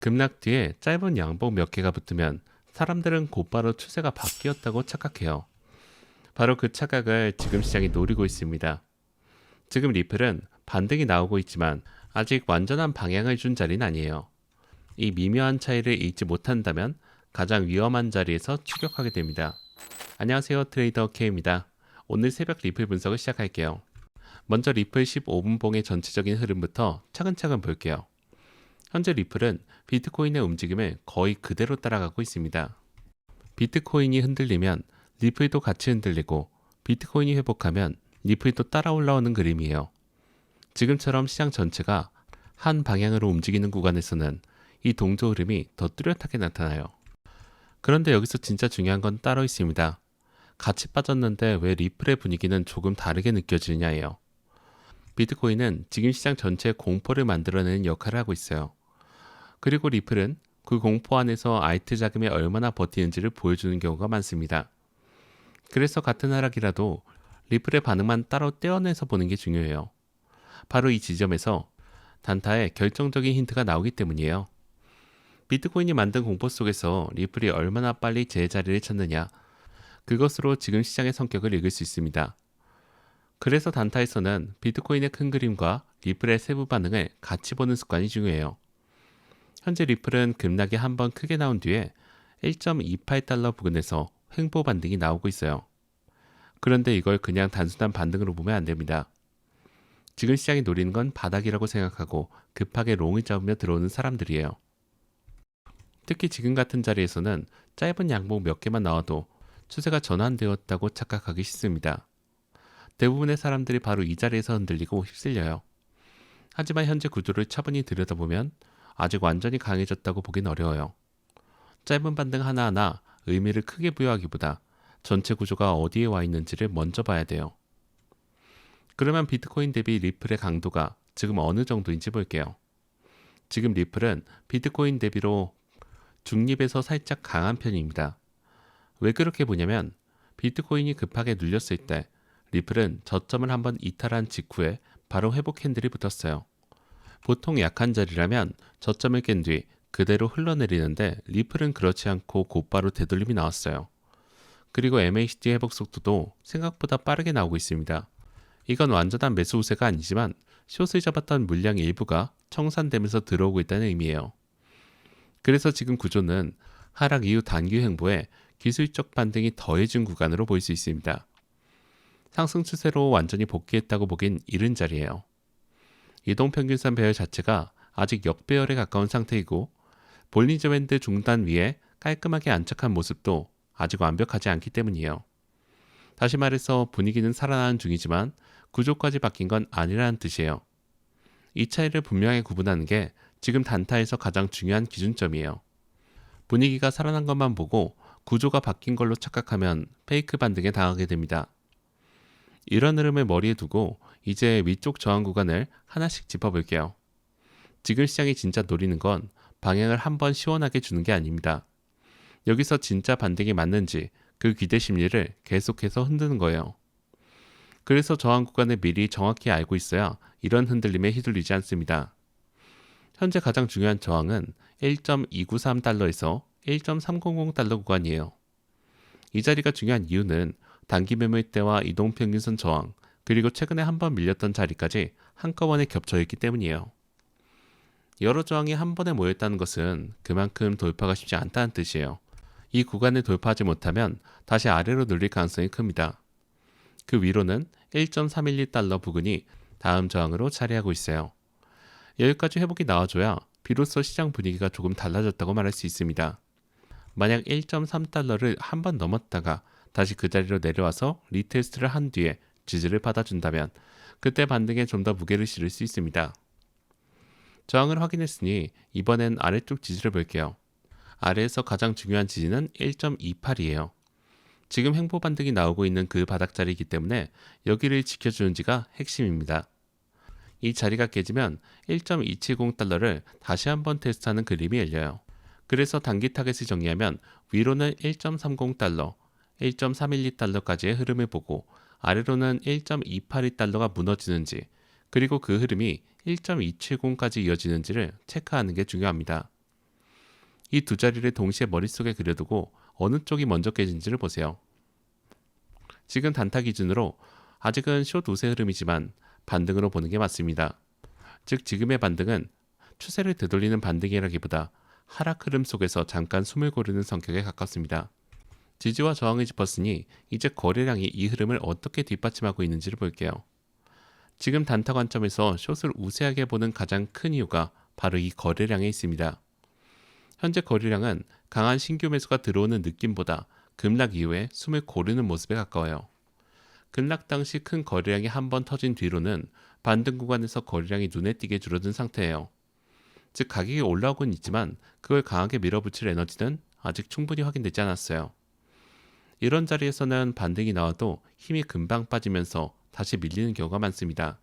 급락 뒤에 짧은 양봉 몇 개가 붙으면 사람들은 곧바로 추세가 바뀌었다고 착각해요. 바로 그 착각을 지금 시장이 노리고 있습니다. 지금 리플은 반등이 나오고 있지만 아직 완전한 방향을 준 자리는 아니에요. 이 미묘한 차이를 읽지 못한다면 가장 위험한 자리에서 추격하게 됩니다. 안녕하세요, 트레이더 K입니다. 오늘 새벽 리플 분석을 시작할게요. 먼저 리플 15분봉의 전체적인 흐름부터 차근차근 볼게요. 현재 리플은 비트코인의 움직임을 거의 그대로 따라가고 있습니다. 비트코인이 흔들리면 리플도 같이 흔들리고, 비트코인이 회복하면 리플도 따라 올라오는 그림이에요. 지금처럼 시장 전체가 한 방향으로 움직이는 구간에서는 이 동조 흐름이 더 뚜렷하게 나타나요. 그런데 여기서 진짜 중요한 건 따로 있습니다. 같이 빠졌는데 왜 리플의 분위기는 조금 다르게 느껴지느냐예요. 비트코인은 지금 시장 전체의 공포를 만들어내는 역할을 하고 있어요. 그리고 리플은 그 공포 안에서 알트 자금이 얼마나 버티는지를 보여주는 경우가 많습니다. 그래서 같은 하락이라도 리플의 반응만 따로 떼어내서 보는 게 중요해요. 바로 이 지점에서 단타의 결정적인 힌트가 나오기 때문이에요. 비트코인이 만든 공포 속에서 리플이 얼마나 빨리 제자리를 찾느냐, 그것으로 지금 시장의 성격을 읽을 수 있습니다. 그래서 단타에서는 비트코인의 큰 그림과 리플의 세부 반응을 같이 보는 습관이 중요해요. 현재 리플은 급락이 한번 크게 나온 뒤에 1.28달러 부근에서 횡보 반등이 나오고 있어요. 그런데 이걸 그냥 단순한 반등으로 보면 안 됩니다. 지금 시장이 노리는 건 바닥이라고 생각하고 급하게 롱을 잡으며 들어오는 사람들이에요. 특히 지금 같은 자리에서는 짧은 양봉 몇 개만 나와도 추세가 전환되었다고 착각하기 쉽습니다. 대부분의 사람들이 바로 이 자리에서 흔들리고 휩쓸려요. 하지만 현재 구조를 차분히 들여다보면 아직 완전히 강해졌다고 보긴 어려워요. 짧은 반등 하나하나 의미를 크게 부여하기보다 전체 구조가 어디에 와 있는지를 먼저 봐야 돼요. 그러면 비트코인 대비 리플의 강도가 지금 어느 정도인지 볼게요. 지금 리플은 비트코인 대비로 중립에서 살짝 강한 편입니다. 왜 그렇게 보냐면 비트코인이 급하게 눌렸을 때 리플은 저점을 한번 이탈한 직후에 바로 회복 캔들이 붙었어요. 보통 약한 자리라면 저점을 깬 뒤 그대로 흘러내리는데 리플은 그렇지 않고 곧바로 되돌림이 나왔어요. 그리고 MACD 회복 속도도 생각보다 빠르게 나오고 있습니다. 이건 완전한 매수 우세가 아니지만 숏을 잡았던 물량 일부가 청산되면서 들어오고 있다는 의미예요. 그래서 지금 구조는 하락 이후 단기 횡보에 기술적 반등이 더해진 구간으로 보일 수 있습니다. 상승 추세로 완전히 복귀했다고 보긴 이른 자리예요. 이동평균선 배열 자체가 아직 역배열에 가까운 상태이고, 볼린저 밴드 중단 위에 깔끔하게 안착한 모습도 아직 완벽하지 않기 때문이에요. 다시 말해서 분위기는 살아나는 중이지만 구조까지 바뀐 건 아니라는 뜻이에요. 이 차이를 분명히 구분하는 게 지금 단타에서 가장 중요한 기준점이에요. 분위기가 살아난 것만 보고 구조가 바뀐 걸로 착각하면 페이크 반등에 당하게 됩니다. 이런 흐름을 머리에 두고 이제 위쪽 저항 구간을 하나씩 짚어볼게요. 지금 시장이 진짜 노리는 건 방향을 한번 시원하게 주는 게 아닙니다. 여기서 진짜 반등이 맞는지 그 기대 심리를 계속해서 흔드는 거예요. 그래서 저항 구간을 미리 정확히 알고 있어야 이런 흔들림에 휘둘리지 않습니다. 현재 가장 중요한 저항은 1.293달러에서 1.300달러 구간이에요. 이 자리가 중요한 이유는 단기 매물대와 이동평균선 저항, 그리고 최근에 한번 밀렸던 자리까지 한꺼번에 겹쳐있기 때문이에요. 여러 저항이 한 번에 모였다는 것은 그만큼 돌파가 쉽지 않다는 뜻이에요. 이 구간을 돌파하지 못하면 다시 아래로 눌릴 가능성이 큽니다. 그 위로는 1.312달러 부근이 다음 저항으로 자리하고 있어요. 여기까지 회복이 나와줘야 비로소 시장 분위기가 조금 달라졌다고 말할 수 있습니다. 만약 1.3달러를 한 번 넘었다가 다시 그 자리로 내려와서 리테스트를 한 뒤에 지지를 받아준다면 그때 반등에 좀 더 무게를 실을 수 있습니다. 저항을 확인했으니 이번엔 아래쪽 지지를 볼게요. 아래에서 가장 중요한 지지는 1.28이에요. 지금 횡보 반등이 나오고 있는 그 바닥 자리이기 때문에 여기를 지켜주는지가 핵심입니다. 이 자리가 깨지면 1.270달러를 다시 한번 테스트하는 그림이 열려요. 그래서 단기 타겟을 정리하면 위로는 1.30달러, 1.312달러까지의 흐름을 보고 아래로는 1.282달러가 무너지는지, 그리고 그 흐름이 1.270까지 이어지는지를 체크하는 게 중요합니다. 이 두 자리를 동시에 머릿속에 그려두고 어느 쪽이 먼저 깨진지를 보세요. 지금 단타 기준으로 아직은 숏 우세 흐름이지만 반등으로 보는 게 맞습니다. 즉 지금의 반등은 추세를 되돌리는 반등이라기보다 하락 흐름 속에서 잠깐 숨을 고르는 성격에 가깝습니다. 지지와 저항을 짚었으니 이제 거래량이 이 흐름을 어떻게 뒷받침하고 있는지를 볼게요. 지금 단타 관점에서 숏을 우세하게 보는 가장 큰 이유가 바로 이 거래량에 있습니다. 현재 거래량은 강한 신규 매수가 들어오는 느낌보다 급락 이후에 숨을 고르는 모습에 가까워요. 급락 당시 큰 거래량이 한번 터진 뒤로는 반등 구간에서 거래량이 눈에 띄게 줄어든 상태예요. 즉 가격이 올라오곤 있지만 그걸 강하게 밀어붙일 에너지는 아직 충분히 확인되지 않았어요. 이런 자리에서는 반등이 나와도 힘이 금방 빠지면서 다시 밀리는 경우가 많습니다.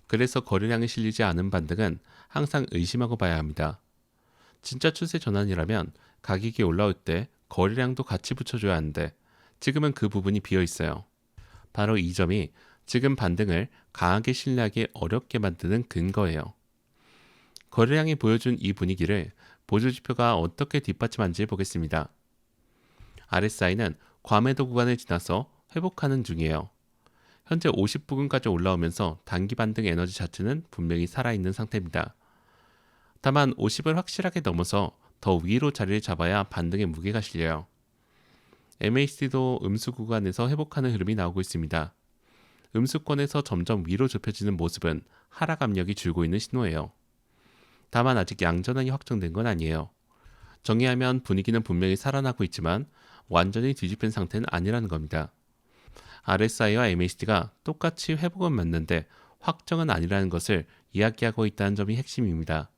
그래서 거래량이 실리지 않은 반등은 항상 의심하고 봐야 합니다. 진짜 추세 전환이라면 가격이 올라올 때 거래량도 같이 붙여줘야 하는데 지금은 그 부분이 비어 있어요. 바로 이 점이 지금 반등을 강하게 신뢰하기 어렵게 만드는 근거예요. 거래량이 보여준 이 분위기를 보조지표가 어떻게 뒷받침하는지 보겠습니다. RSI는 과매도 구간을 지나서 회복하는 중이에요. 현재 50부근까지 올라오면서 단기 반등 에너지 자체는 분명히 살아있는 상태입니다. 다만 50을 확실하게 넘어서 더 위로 자리를 잡아야 반등의 무게가 실려요. MACD도 음수 구간에서 회복하는 흐름이 나오고 있습니다. 음수권에서 점점 위로 좁혀지는 모습은 하락 압력이 줄고 있는 신호예요. 다만 아직 양전환이 확정된 건 아니에요. 정리하면 분위기는 분명히 살아나고 있지만 완전히 뒤집힌 상태는 아니라는 겁니다. RSI와 MACD가 똑같이 회복은 맞는데 확정은 아니라는 것을 이야기하고 있다는 점이 핵심입니다.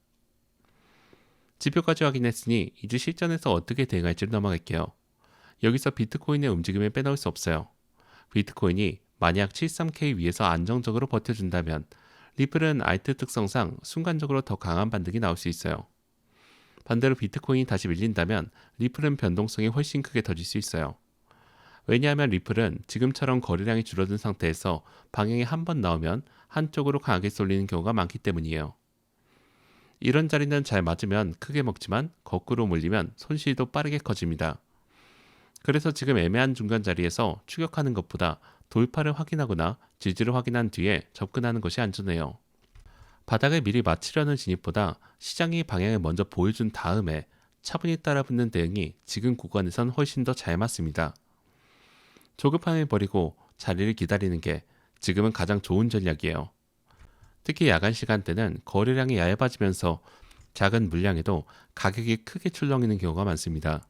지표까지 확인했으니 이제 실전에서 어떻게 대응할지를 넘어갈게요. 여기서 비트코인의 움직임을 빼놓을 수 없어요. 비트코인이 만약 73K 위에서 안정적으로 버텨준다면 리플은 알트 특성상 순간적으로 더 강한 반등이 나올 수 있어요. 반대로 비트코인이 다시 밀린다면 리플은 변동성이 훨씬 크게 터질 수 있어요. 왜냐하면 리플은 지금처럼 거래량이 줄어든 상태에서 방향이 한 번 나오면 한쪽으로 강하게 쏠리는 경우가 많기 때문이에요. 이런 자리는 잘 맞으면 크게 먹지만 거꾸로 몰리면 손실도 빠르게 커집니다. 그래서 지금 애매한 중간 자리에서 추격하는 것보다 돌파를 확인하거나 지지를 확인한 뒤에 접근하는 것이 안전해요. 바닥을 미리 맞추려는 진입보다 시장이 방향을 먼저 보여준 다음에 차분히 따라붙는 대응이 지금 구간에선 훨씬 더 잘 맞습니다. 조급함을 버리고 자리를 기다리는 게 지금은 가장 좋은 전략이에요. 특히 야간 시간대는 거래량이 얇아지면서 작은 물량에도 가격이 크게 출렁이는 경우가 많습니다.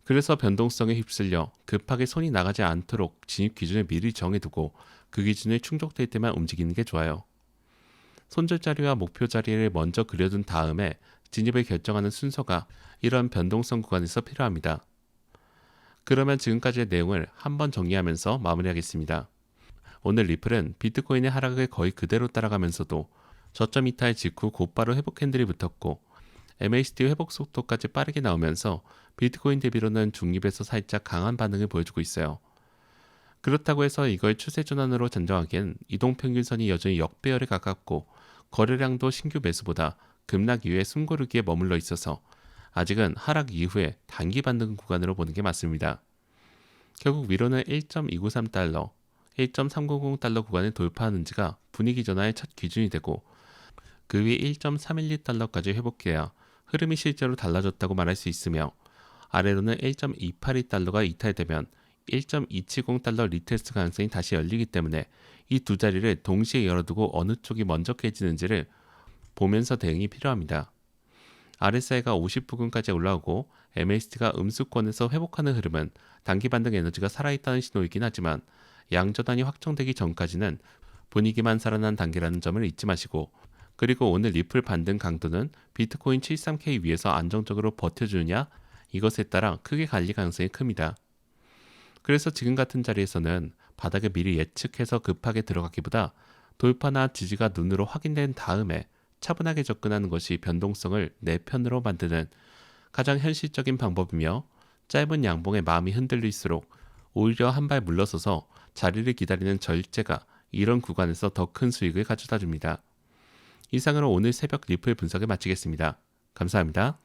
그래서 변동성에 휩쓸려 급하게 손이 나가지 않도록 진입 기준을 미리 정해두고 그 기준에 충족될 때만 움직이는 게 좋아요. 손절 자리와 목표 자리를 먼저 그려둔 다음에 진입을 결정하는 순서가 이런 변동성 구간에서 필요합니다. 그러면 지금까지의 내용을 한번 정리하면서 마무리하겠습니다. 오늘 리플은 비트코인의 하락을 거의 그대로 따라가면서도 저점 이탈 직후 곧바로 회복 핸들이 붙었고 MACD 회복 속도까지 빠르게 나오면서 비트코인 대비로는 중립에서 살짝 강한 반응을 보여주고 있어요. 그렇다고 해서 이걸 추세 전환으로 단정하기엔 이동평균선이 여전히 역배열에 가깝고 거래량도 신규 매수보다 급락 이후에 숨고르기에 머물러 있어서 아직은 하락 이후에 단기 반등 구간으로 보는 게 맞습니다. 결국 위로는 1.293달러, 1.300달러 구간을 돌파하는지가 분위기 전환의 첫 기준이 되고 그 위 1.312달러까지 회복해야 흐름이 실제로 달라졌다고 말할 수 있으며 아래로는 1.282달러가 이탈되면 1.270달러 리테스트 가능성이 다시 열리기 때문에 이 두 자리를 동시에 열어두고 어느 쪽이 먼저 깨지는지를 보면서 대응이 필요합니다. RSI가 50부근까지 올라오고 MACD가 음수권에서 회복하는 흐름은 단기 반등 에너지가 살아있다는 신호이긴 하지만 양전환이 확정되기 전까지는 분위기만 살아난 단계라는 점을 잊지 마시고 그리고 오늘 리플 반등 강도는 비트코인 73K 위에서 안정적으로 버텨주느냐 이것에 따라 크게 갈릴 가능성이 큽니다. 그래서 지금 같은 자리에서는 바닥을 미리 예측해서 급하게 들어가기보다 돌파나 지지가 눈으로 확인된 다음에 차분하게 접근하는 것이 변동성을 내 편으로 만드는 가장 현실적인 방법이며 짧은 양봉에 마음이 흔들릴수록 오히려 한 발 물러서서 자리를 기다리는 절제가 이런 구간에서 더 큰 수익을 가져다 줍니다. 이상으로 오늘 새벽 리플 분석을 마치겠습니다. 감사합니다.